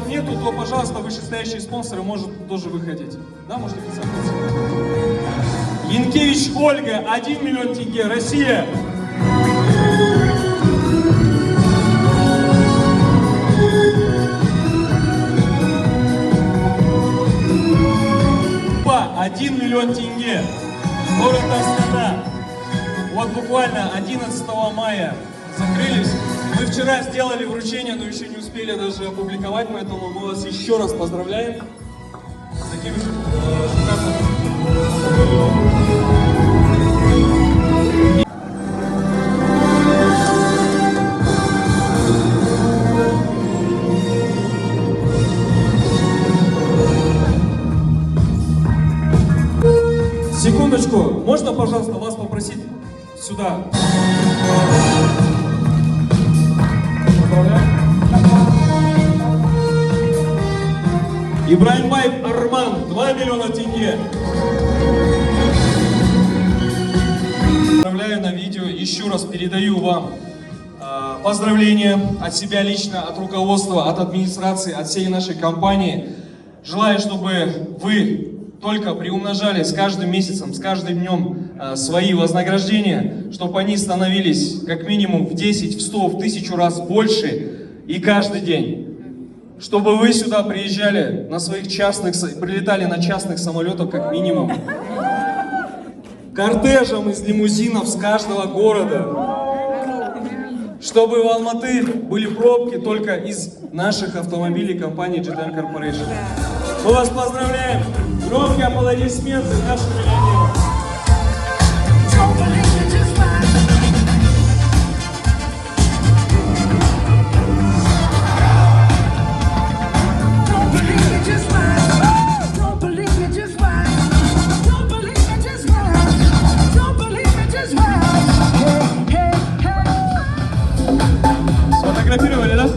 спонсоров нету, то, пожалуйста, вышестоящие спонсоры может тоже выходить. Да, можете присоединиться. Янкевич Ольга, 1 миллион тенге, Россия. Па, 1 миллион тенге, город Астана. Вот буквально 11 мая закрылись. Мы вчера сделали вручение, но еще не успели даже опубликовать, поэтому мы вас еще раз поздравляем с таким шикарным. Секундочку, можно, пожалуйста, вас попросить сюда? Поздравляю. Ибраимбаев Арман, 2 миллиона тенге. Поздравляю на видео, еще раз передаю вам поздравления от себя лично, от руководства, от администрации, от всей нашей компании. Желаю, чтобы вы только приумножали с каждым месяцем, с каждым днем свои вознаграждения, чтобы они становились как минимум в 10, в 100, в 1000 раз больше и каждый день. Чтобы вы сюда приезжали на своих частных, прилетали на частных самолетах как минимум. Кортежем из лимузинов с каждого города. Чтобы в Алматы были пробки только из наших автомобилей компании GTN Corporation. Мы вас поздравляем! Громкие аплодисменты нашим миллионерам! Сфотографировали, да?